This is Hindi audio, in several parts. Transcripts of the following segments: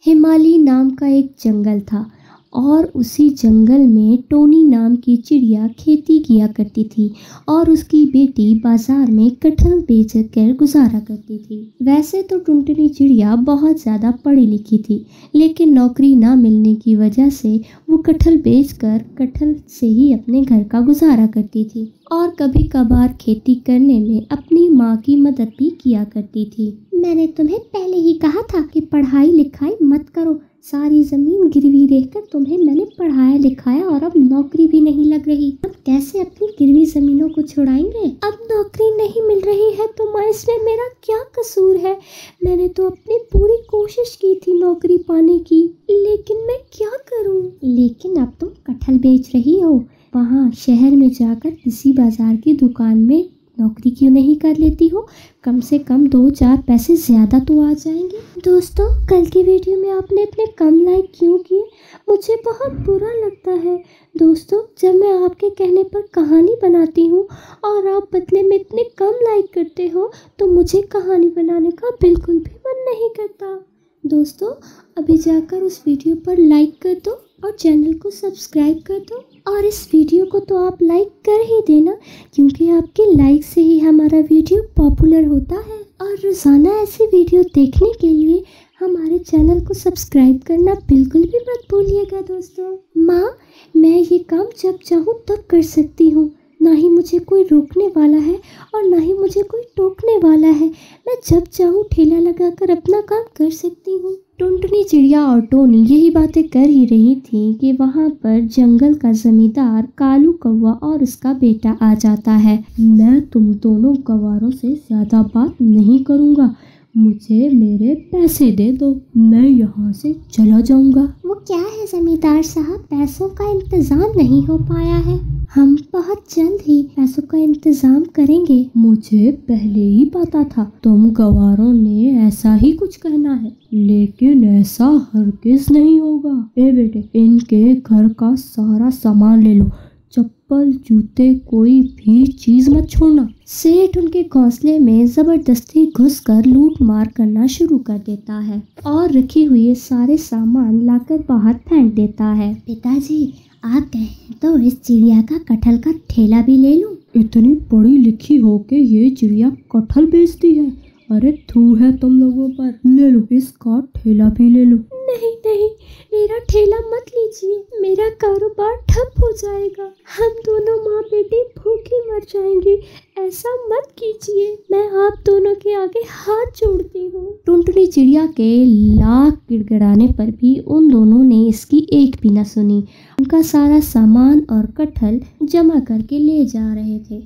हिमालय नाम का एक जंगल था और उसी जंगल में टोनी नाम की चिड़िया खेती किया करती थी और उसकी बेटी बाजार में कटहल बेचकर गुजारा करती थी। वैसे तो टुनटुनी चिड़िया बहुत ज़्यादा पढ़ी लिखी थी, लेकिन नौकरी ना मिलने की वजह से वो कटहल बेचकर कटहल से ही अपने घर का गुजारा करती थी और कभी कभार खेती करने में अपनी माँ की मदद भी किया करती थी। मैंने तुम्हें पहले ही कहा था कि पढ़ाई लिखाई मत करो, सारी ज़मीन गिरवी रहकर तुम्हें मैंने पढ़ाया लिखाया और अब नौकरी भी नहीं लग रही। अब कैसे अपनी गिरवी ज़मीनों को छुड़ाएंगे? अब नौकरी नहीं मिल रही है तो माँ इसमें मेरा क्या कसूर है? मैंने तो अपनी पूरी कोशिश की थी नौकरी पाने की, लेकिन मैं क्या करूँ? लेकिन अब तुम कटहल बेच रही हो, वहाँ शहर में जाकर किसी बाजार की दुकान में नौकरी क्यों नहीं कर लेती हो? कम से कम 2-4 पैसे ज़्यादा तो आ जाएंगे। दोस्तों, कल की वीडियो में आपने इतने कम लाइक क्यों किए? मुझे बहुत बुरा लगता है। दोस्तों, जब मैं आपके कहने पर कहानी बनाती हूँ और आप बदले में इतने कम लाइक करते हो तो मुझे कहानी बनाने का बिल्कुल भी मन नहीं करता। दोस्तों, अभी जाकर उस वीडियो पर लाइक कर दो और चैनल को सब्सक्राइब कर दो और इस वीडियो को तो आप लाइक कर ही देना, क्योंकि आपके लाइक से ही हमारा वीडियो पॉपुलर होता है। और रोज़ाना ऐसी वीडियो देखने के लिए हमारे चैनल को सब्सक्राइब करना बिल्कुल भी मत भूलिएगा। दोस्तों, माँ, मैं ये काम जब चाहूँ तब कर सकती हूँ, ना ही मुझे कोई रोकने वाला है और ना ही मुझे कोई टोकने वाला है। मैं जब चाहूँ ठेला लगाकर अपना काम कर सकती हूँ। टुनटुनी चिड़िया और टोनी यही बातें कर ही रही थी कि वहाँ पर जंगल का जमींदार कालू कौवा और उसका बेटा आ जाता है। मैं तुम दोनों गवारों से ज़्यादा बात नहीं करूँगा, मुझे मेरे पैसे दे दो, मैं यहाँ से चला जाऊँगा। वो क्या है जमींदार साहब, पैसों का इंतज़ाम नहीं हो पाया है, हम बहुत जल्द ही पैसों का इंतजाम करेंगे। मुझे पहले ही पता था तुम गवारों ने ऐसा ही कुछ कहना है, लेकिन ऐसा हरगिज नहीं होगा। ए बेटे, इनके घर का सारा सामान ले लो, चप्पल जूते कोई भी चीज मत छोड़ना। सेठ उनके घोंसले में जबरदस्ती घुसकर लूट मार करना शुरू कर देता है और रखे हुए सारे सामान लाकर बाहर फेंक देता है। पिताजी, आप कहें तो इस चिड़िया का कटहल का ठेला भी ले लूं? इतनी पढ़ी लिखी हो के ये चिड़िया कटहल बेचती है? अरे थू है तुम लोगों पर, ले लो, इसका ठेला भी ले लो। नहीं नहीं, मेरा ठेला मत लीजिए, मेरा कारोबार ठप हो जाएगा, हम दोनों माँ बेटी भूखे मर जाएंगे, ऐसा मत कीजिए, मैं आप दोनों के आगे हाथ जोड़ती हूँ। टुनटुनी चिड़िया के लाख गिड़गिड़ाने पर भी उन दोनों ने इसकी एक भी न सुनी। उनका सारा सामान और कटहल जमा करके ले जा रहे थे।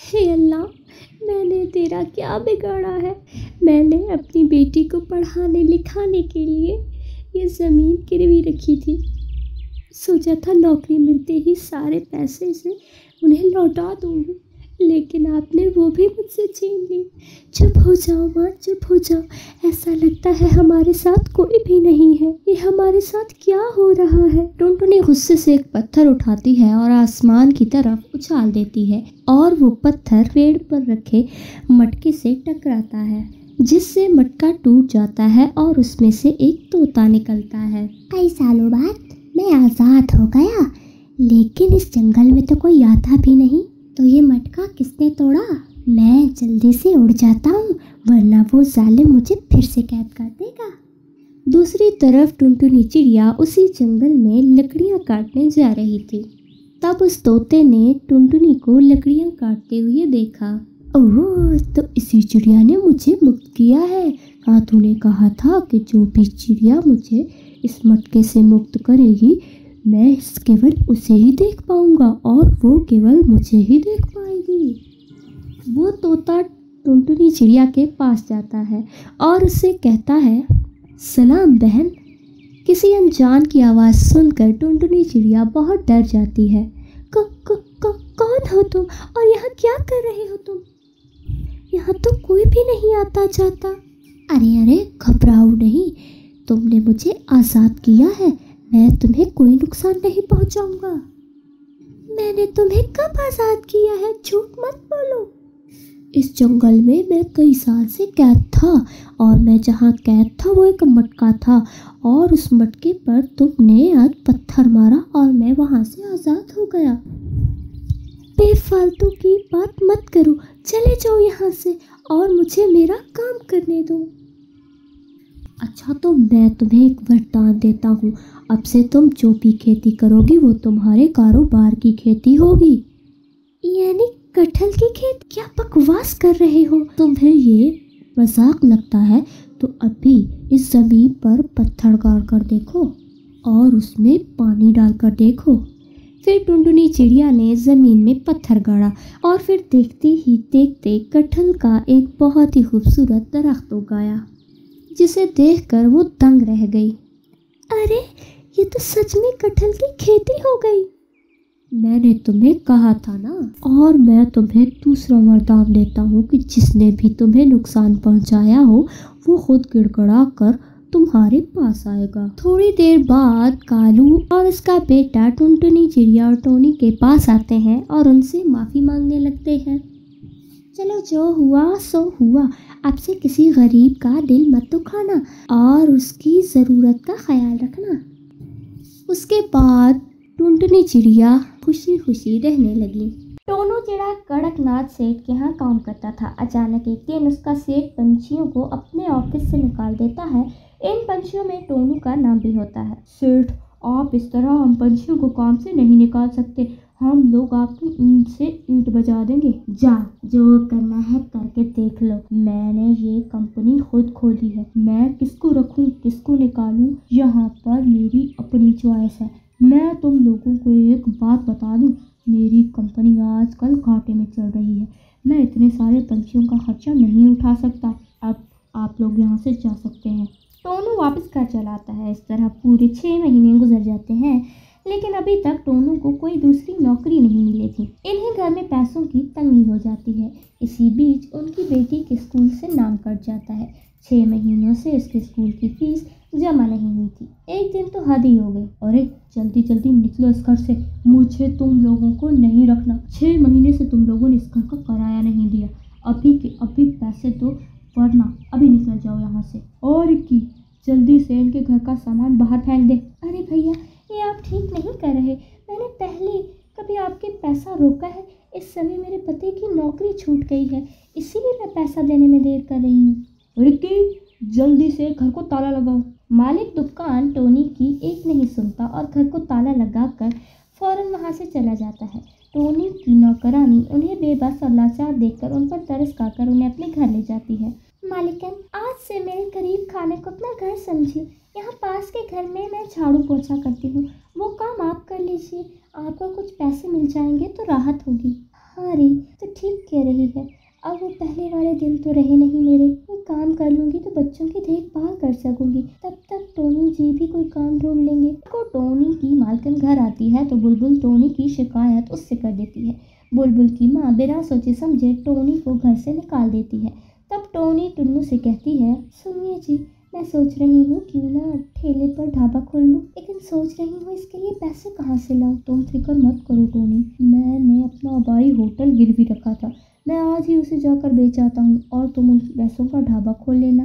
हे अल्लाह, मैंने तेरा क्या बिगाड़ा है? मैंने अपनी बेटी को पढ़ाने लिखाने के लिए ये ज़मीन गिरवी रखी थी, सोचा था नौकरी मिलते ही सारे पैसे से उन्हें लौटा दूंगी, लेकिन आपने वो भी मुझसे छीन ली। चुप हो जाओ माँ, चुप हो जाओ, ऐसा लगता है हमारे साथ कोई भी नहीं है, ये हमारे साथ क्या हो रहा है? टुनटुनी गुस्से से एक पत्थर उठाती है और आसमान की तरफ उछाल देती है और वो पत्थर पेड़ पर रखे मटके से टकराता है, जिससे मटका टूट जाता है और उसमें से एक तोता निकलता है। कई सालों बाद मैं आज़ाद हो गया, लेकिन इस जंगल में तो कोई आता भी नहीं, तो ये मटका किसने तोड़ा? मैं जल्दी से उड़ जाता हूँ, वरना वो जालिम मुझे फिर से कैद कर देगा। दूसरी तरफ टुनटुनी चिड़िया उसी जंगल में लकड़ियाँ काटने जा रही थी। तब उस तोते ने टुनटुनी को लकड़ियाँ काटते हुए देखा। ओह, तो इसी चिड़िया ने मुझे मुक्त किया है। हाँ, तूने कहा था कि जो भी चिड़िया मुझे इस मटके से मुक्त करेगी, मैं केवल उसे ही देख पाऊंगा और वो केवल मुझे ही देख पाएगी। वो तोता टुनटुनी चिड़िया के पास जाता है और उससे कहता है, सलाम बहन। किसी अनजान की आवाज़ सुनकर टुनटुनी चिड़िया बहुत डर जाती है। कौन हो तुम और यहाँ क्या कर रहे हो तुम? यहाँ तो कोई भी नहीं आता जाता। अरे घबराओ नहीं, तुमने मुझे आज़ाद किया है, मैं तुम्हें कोई नुकसान नहीं पहुंचाऊंगा। मैंने तुम्हें कब आज़ाद किया है? झूठ मत बोलो। इस जंगल में मैं कई साल से कैद था और मैं जहाँ कैद था वो एक मटका था और उस मटके पर तुमने आज पत्थर मारा और मैं वहाँ से आज़ाद हो गया। बेफालतू की बात मत करो, चले जाओ यहाँ से और मुझे मेरा काम करने दो। अच्छा तो मैं तुम्हें एक वरदान देता हूँ, अब से तुम जो भी खेती करोगी वो तुम्हारे कारोबार की खेती होगी। यानी कटहल की खेत? क्या बकवास कर रहे हो? तुम्हें ये मजाक लगता है तो अभी इस जमीन पर पत्थर गाड़ कर देखो और उसमें पानी डालकर देखो। फिर टुनटुनी चिड़िया ने जमीन में पत्थर गाड़ा और फिर देखते ही देखते कटहल का एक बहुत ही खूबसूरत दरख्त उगाया, जिसे देखकर वो दंग रह गई। अरे ये तो सच में कटहल की खेती हो गई। मैंने तुम्हें कहा था ना। और मैं तुम्हें दूसरा वरदान देता हूँ कि जिसने भी तुम्हें नुकसान पहुँचाया हो वो खुद गिड़गिड़ा कर तुम्हारे पास आएगा। थोड़ी देर बाद कालू और उसका बेटा टुनटुनी चिड़िया और टोनी के पास आते हैं और उनसे माफ़ी मांगने लगते हैं। चलो जो हुआ सो हुआ, अब से किसी गरीब का दिल मत दुखाना और उसकी ज़रूरत का ख्याल रखना। उसके बाद टुनटुनी चिड़िया खुशी खुशी रहने लगी। टोनू चिड़ा कड़कनाथ सेठ के यहाँ काम करता था। अचानक एक दिन उसका सेठ पंछियों को अपने ऑफिस से निकाल देता है। इन पंछियों में टोनू का नाम भी होता है। सेठ, आप इस तरह हम पंछियों को काम से नहीं निकाल सकते, हम लोग आपकी ईंट से ईंट बजा देंगे। जा, जो करना है करके देख लो। मैंने ये कंपनी खुद खोली है, मैं किसको रखूं किसको निकालूं यहाँ पर मेरी अपनी चॉइस है। मैं तुम लोगों को एक बात बता दूं, मेरी कंपनी आजकल घाटे में चल रही है, मैं इतने सारे पंछियों का खर्चा नहीं उठा सकता। अब आप लोग यहाँ से जा सकते हैं। टोनू वापस घर चला आता है। इस तरह पूरे 6 महीने गुजर जाते हैं, लेकिन अभी तक टोनू को कोई दूसरी नौकरी नहीं मिली थी। इन्हें घर में पैसों की तंगी हो जाती है। इसी बीच उनकी बेटी के स्कूल से नाम कट जाता है। 6 महीनों से उसके स्कूल की फीस जमा नहीं हुई थी। एक दिन तो हद ही हो गई। अरे जल्दी जल्दी निकलो इस घर से, मुझे तुम लोगों को नहीं रखना। 6 महीने से तुम लोगों ने इस घर का किराया नहीं दिया, अभी के अभी पैसे दो वरना अभी निकल जाओ यहाँ से। और की जल्दी से इनके घर का सामान बाहर फेंक दे। अरे भैया ये आप ठीक नहीं कर रहे, मैंने पहले कभी आपके पैसा रोका है? इस समय मेरे पति की नौकरी छूट गई है, इसीलिए मैं पैसा देने में देर कर रही हूँ। रिक्की जल्दी से घर को ताला लगाओ। मालिक दुकान टोनी की एक नहीं सुनता और घर को ताला लगाकर फौरन वहाँ से चला जाता है। टोनी की नौकरानी उन्हें बेबस और लाचार देखकर उन पर तरस खाकर उन्हें अपने घर ले जाती है। मालिकन, आज से मेरे करीब खाने को अपना घर समझिए। यहाँ पास के घर में मैं झाड़ू पोछा करती हूँ, वो काम आप कर लीजिए, आपको कुछ पैसे मिल जाएंगे तो राहत होगी। हाँ री तो ठीक कह रही है, अब वो पहले वाले दिन तो रहे नहीं मेरे। मैं काम कर लूँगी तो बच्चों की देखभाल कर सकूँगी, तब तक टोनी जी भी कोई काम ढूंढ लेंगे। को टोनी की मालकिन घर आती है तो बुलबुल टोनी की शिकायत उससे कर देती है। बुलबुल की माँ बिना सोचे समझे टोनी को घर से निकाल देती है। तब टोनी टुन्नू से कहती है, सुनिए जी, मैं सोच रही हूँ क्यों ना ठेले पर ढाबा खोल लूँ, लेकिन सोच रही हूँ इसके लिए पैसे कहाँ से लाऊं। तुम फिक्र मत करो टोनी, मैंने अपना अबाई होटल गिरवी रखा था, मैं आज ही उसे जाकर बेच आता हूँ और तुम उन पैसों का ढाबा खोल लेना।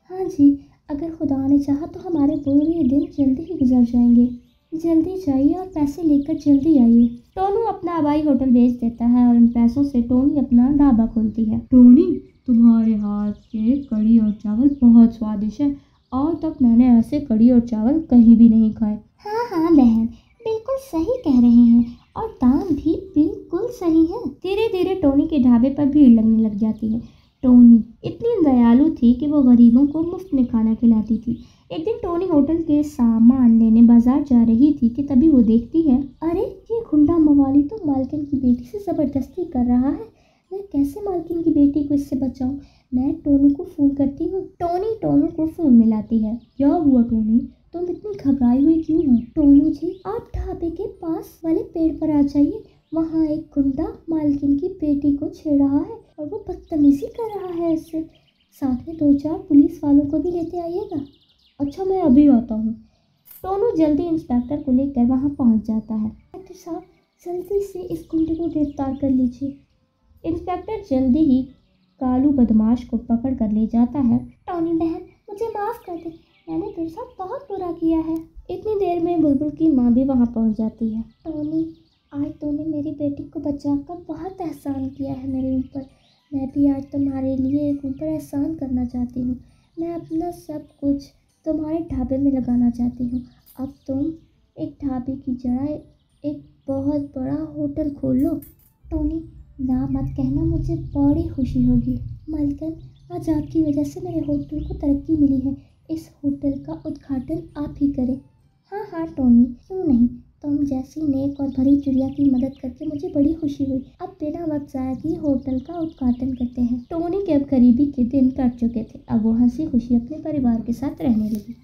हाँ जी, अगर खुदा ने चाहा तो हमारे पूरे दिन जल्दी ही गुजर जाएंगे। जल्दी जाइए और पैसे लेकर जल्दी आइए। टोनू अपना हवाई होटल बेच देता है और इन पैसों से टोनी अपना ढाबा खोलती है। टोनी, तुम्हारे हाथ के कढ़ी और चावल बहुत स्वादिष्ट है, आज तक मैंने ऐसे कढ़ी और चावल कहीं भी नहीं खाए। हाँ हाँ बहन, बिल्कुल सही कह रहे हैं और दाम भी बिल्कुल सही है। धीरे धीरे टोनी के ढाबे पर भीड़ लगने लग जाती है। टोनी इतनी दयालु थी कि वो गरीबों को मुफ्त में खाना खिलाती थी। एक दिन टोनी होटल के सामान लेने बाजार जा रही थी कि तभी वो देखती है, अरे ये गुंडा मवाली तो मालकिन की बेटी से ज़बरदस्ती कर रहा है। मैं कैसे मालकिन की बेटी को इससे बचाऊं? मैं टोनी को फ़ोन करती हूँ। टोनी टोनू को फ़ोन मिलाती है। क्या हुआ टोनी, तुम इतनी घबराई हुई क्यों हो? टोनू जी, आप ढाबे के पास वाले पेड़ पर आ जाइए, वहाँ एक गुंडा मालकिन की बेटी को छेड़ रहा है और वो बदतमीजी कर रहा है उससे। साथ में 2-4 पुलिस वालों को भी लेते आइएगा। अच्छा मैं अभी आता हूँ। टोनू जल्दी इंस्पेक्टर को लेकर वहाँ पहुँच जाता है। इंस्पेक्टर साहब, जल्दी से इस गुंडे को गिरफ्तार कर लीजिए। इंस्पेक्टर जल्दी ही कालू बदमाश को पकड़ कर ले जाता है। टॉनी बहन, मुझे माफ़ कर दे, मैंने तेरे साथ बहुत बुरा किया है। इतनी देर में बुलबुल की माँ भी वहाँ पहुँच जाती है। टॉनी, आज तूने मेरी बेटी को बचाकर बहुत एहसान किया है मेरे ऊपर। मैं भी आज तुम्हारे लिए एक ऊपर एहसान करना चाहती हूँ। मैं अपना सब कुछ तुम्हारे ढाबे में लगाना चाहती हूँ। अब तुम एक ढाबे की जगह एक बहुत बड़ा होटल खोल लो। टोनी, ना मत कहना, मुझे बड़ी खुशी होगी। मालकिन, आज आपकी वजह से मेरे होटल को तरक्की मिली है। इस होटल का उद्घाटन आप ही करें। हाँ हाँ टोनी, क्यों नहीं। तुम जैसी नेक और भरी चिड़िया की मदद करके मुझे बड़ी खुशी हुई। अब बिना वक्त ज़ाया किए होटल का उद्घाटन करते हैं। टोनी के अब गरीबी के दिन कट चुके थे। अब वो हंसी खुशी अपने परिवार के साथ रहने लगी।